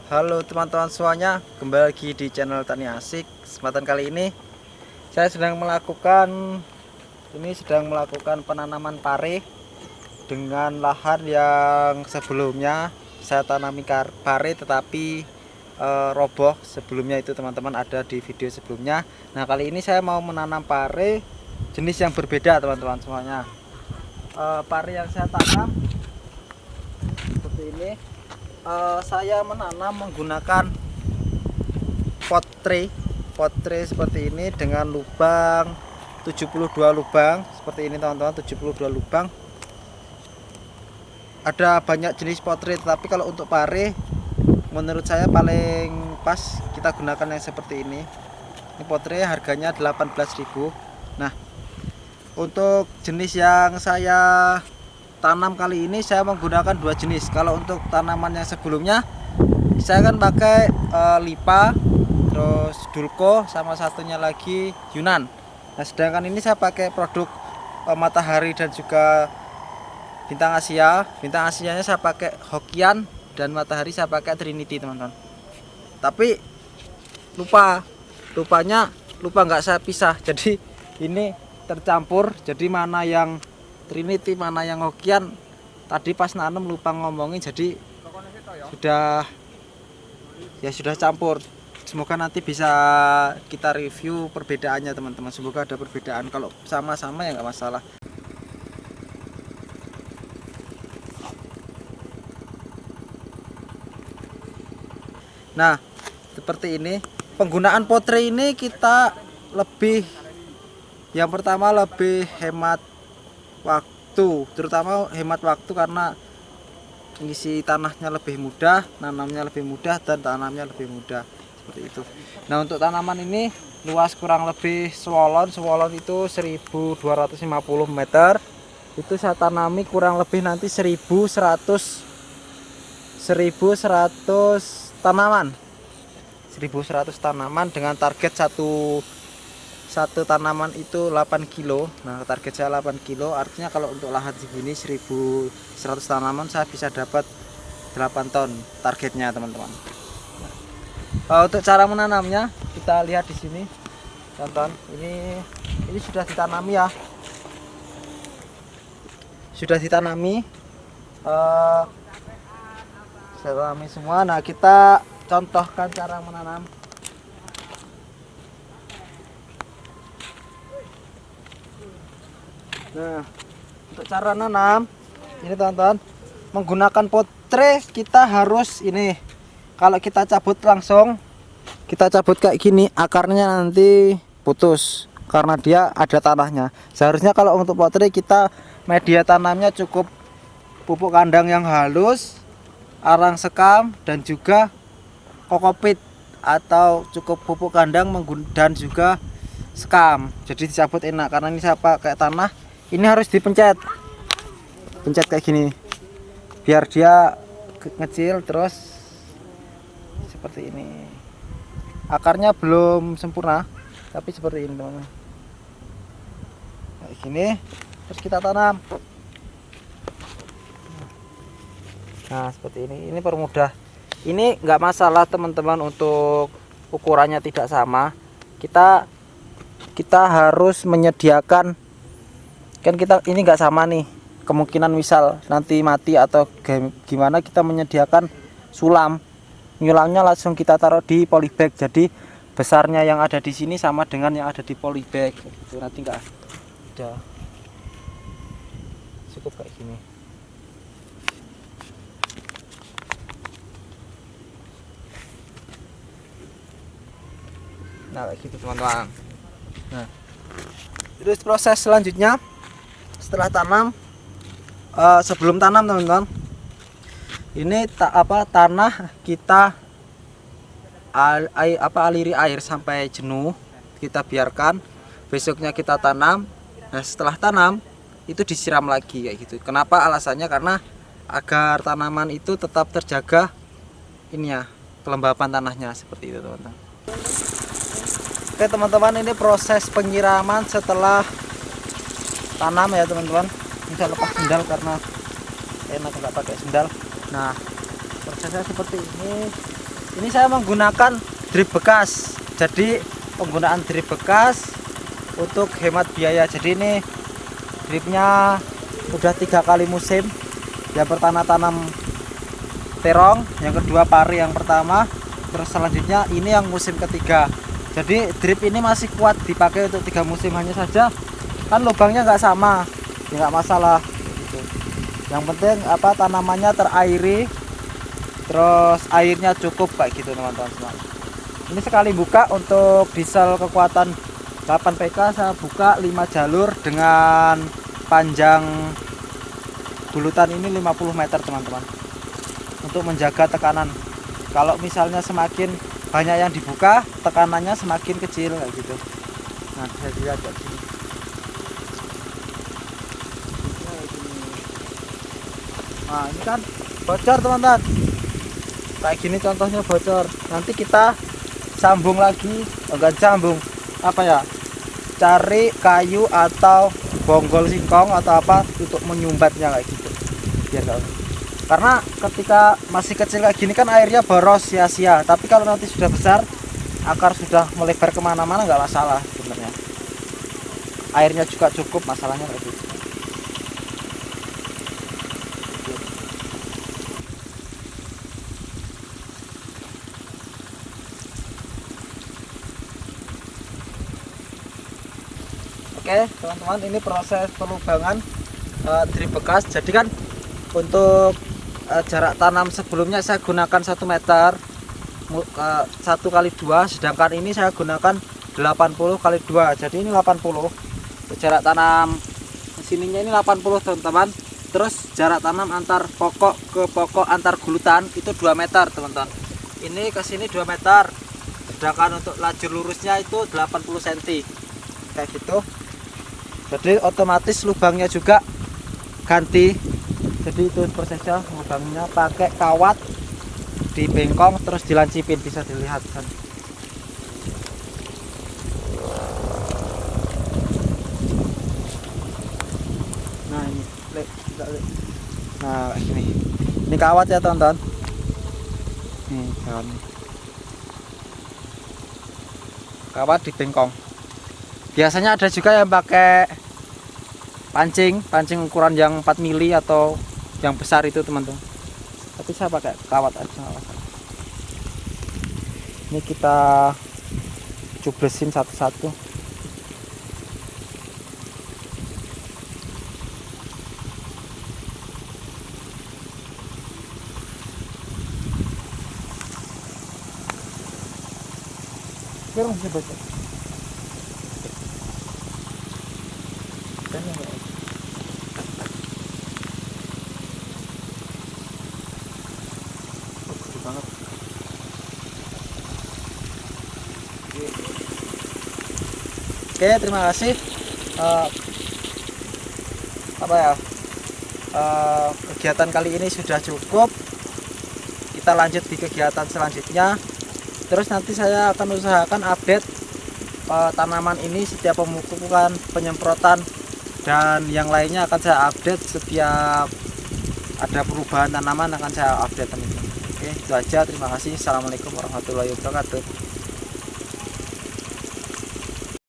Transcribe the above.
Halo teman-teman semuanya, kembali lagi di channel Tani Asik. Kesempatan kali ini saya sedang melakukan penanaman pare dengan lahan yang sebelumnya saya tanami pare tetapi roboh sebelumnya itu teman-teman, ada di video sebelumnya. Nah, kali ini saya mau menanam pare jenis yang berbeda teman-teman semuanya. Pare yang saya tanam seperti ini. Saya menanam menggunakan pot tray seperti ini dengan lubang 72 lubang seperti ini teman-teman, 72 lubang. Ada banyak jenis pot tray, tetapi kalau untuk pare menurut saya paling pas kita gunakan yang seperti ini. Ini pot tray harganya 18.000. Nah, untuk jenis yang saya tanam kali ini saya menggunakan dua jenis. Kalau untuk tanaman yang sebelumnya saya kan pakai lipa, terus dulko, sama satunya lagi Yunan. Nah, sedangkan ini saya pakai produk matahari dan juga bintang Asia. Bintang Asianya saya pakai Hokian dan matahari saya pakai Trinity teman-teman. Tapi lupanya nggak saya pisah, jadi ini tercampur. Jadi mana yang Trinity mana yang Hokian tadi pas nanam lupa ngomongin, jadi sudah campur. Semoga nanti bisa kita review perbedaannya teman-teman. Semoga ada perbedaan, kalau sama-sama ya nggak masalah. Nah, seperti ini penggunaan pot tray ini, kita yang pertama lebih hemat waktu, terutama hemat waktu karena ngisi tanahnya lebih mudah, nanamnya lebih mudah, dan tanamnya lebih mudah seperti itu. Nah, untuk tanaman ini luas kurang lebih swolon itu 1250 meter. Itu saya tanami kurang lebih nanti 1100 tanaman. 1100 tanaman dengan target satu tanaman itu 8 kilo. Nah, target saya 8 kilo, artinya kalau untuk lahan segini 1100 tanaman saya bisa dapat 8 ton targetnya teman-teman. Untuk cara menanamnya kita lihat di sini teman-teman. Ini sudah ditanami ya, sudah ditanami semua. Nah, kita contohkan cara menanam. Nah, untuk cara nanam ini teman-teman, menggunakan pot tray kita harus ini, kalau kita cabut langsung, kita cabut kayak gini, akarnya nanti putus karena dia ada tanahnya. Seharusnya kalau untuk pot tray kita media tanamnya cukup pupuk kandang yang halus, arang sekam, dan juga kokopit, atau cukup pupuk kandang dan juga sekam. Jadi dicabut enak, karena ini saya pakai tanah. Ini harus pencet kayak gini biar dia ngecil. Terus seperti ini, akarnya belum sempurna tapi seperti ini teman-teman, kayak gini. Terus kita tanam. Nah, seperti ini permudah. Ini nggak masalah teman-teman untuk ukurannya tidak sama. Kita harus menyediakan, kan kita ini nggak sama nih, kemungkinan misal nanti mati atau gimana, kita menyediakan nyulamnya langsung kita taruh di polybag, jadi besarnya yang ada di sini sama dengan yang ada di polybag itu, nanti nggak ada, cukup kayak gini. Nah, kayak gitu teman-teman. Nah, terus proses selanjutnya setelah tanam, sebelum tanam teman-teman, ini tanah kita aliri air sampai jenuh, kita biarkan, besoknya kita tanam. Nah, setelah tanam itu disiram lagi kayak gitu. Kenapa? Alasannya karena agar tanaman itu tetap terjaga ini ya, kelembapan tanahnya seperti itu teman-teman. Oke teman-teman, ini proses penyiraman setelah tanam ya teman-teman. Ini saya lepas sendal karena enak nggak pakai sendal. Nah, prosesnya seperti ini. Ini saya menggunakan drip bekas. Jadi penggunaan drip bekas untuk hemat biaya. Jadi ini dripnya udah 3 kali musim. Yang pertama tanam terong, yang kedua pari yang pertama, terus selanjutnya ini yang musim ketiga. Jadi drip ini masih kuat dipakai untuk 3 musim, hanya saja kan lubangnya nggak sama, ya nggak masalah gitu. Yang penting apa, tanamannya terairi, terus airnya cukup kayak gitu teman-teman semua. Ini sekali buka untuk diesel kekuatan 8 PK saya buka 5 jalur dengan panjang bulutan ini 50 meter teman-teman, untuk menjaga tekanan. Kalau misalnya semakin banyak yang dibuka, tekanannya semakin kecil kayak gitu. Nah, bisa dilihat kayak gini. Nah, ini kan bocor teman-teman. Kayak gini contohnya bocor. Nanti kita sambung lagi, enggak sambung. Apa ya? Cari kayu atau bonggol singkong atau apa untuk menyumbatnya kayak gitu. Biar enggak. Karena ketika masih kecil kayak gini kan airnya boros sia-sia. Tapi kalau nanti sudah besar, akar sudah melebar kemana-mana nggak masalah sebenarnya. Airnya juga cukup, masalahnya kayak gitu. Oke teman-teman, ini proses pelubangan drip bekas. Jadi kan untuk jarak tanam sebelumnya saya gunakan 1 meter 1 kali 2, sedangkan ini saya gunakan 80 kali 2, jadi ini 80. Jarak tanam sininya ini 80 teman-teman. Terus jarak tanam antar pokok ke pokok antar gulutan itu 2 meter teman-teman. Ini ke sini 2 meter, sedangkan untuk lajur lurusnya itu 80 cm kayak gitu. Jadi otomatis lubangnya juga ganti. Jadi itu prosesnya, lubangnya pakai kawat di bengkong terus dilancipin, bisa dilihat kan. Nah ini nah ini kawat ya teman-teman. Nih kawat di bengkong. Biasanya ada juga yang pakai pancing ukuran yang 4 mili atau yang besar itu teman-teman. Tapi saya pakai kawat aja. Ini kita cublesin satu-satu. Sekarang bisa baca. Banget. Oke, terima kasih. Kegiatan kali ini sudah cukup. Kita lanjut di kegiatan selanjutnya. Terus nanti saya akan usahakan update tanaman ini setiap pemupukan, penyemprotan, dan yang lainnya akan saya update setiap ada perubahan tanaman, akan saya update teman-teman. Oke, itu aja. Terima kasih. Assalamualaikum warahmatullahi wabarakatuh.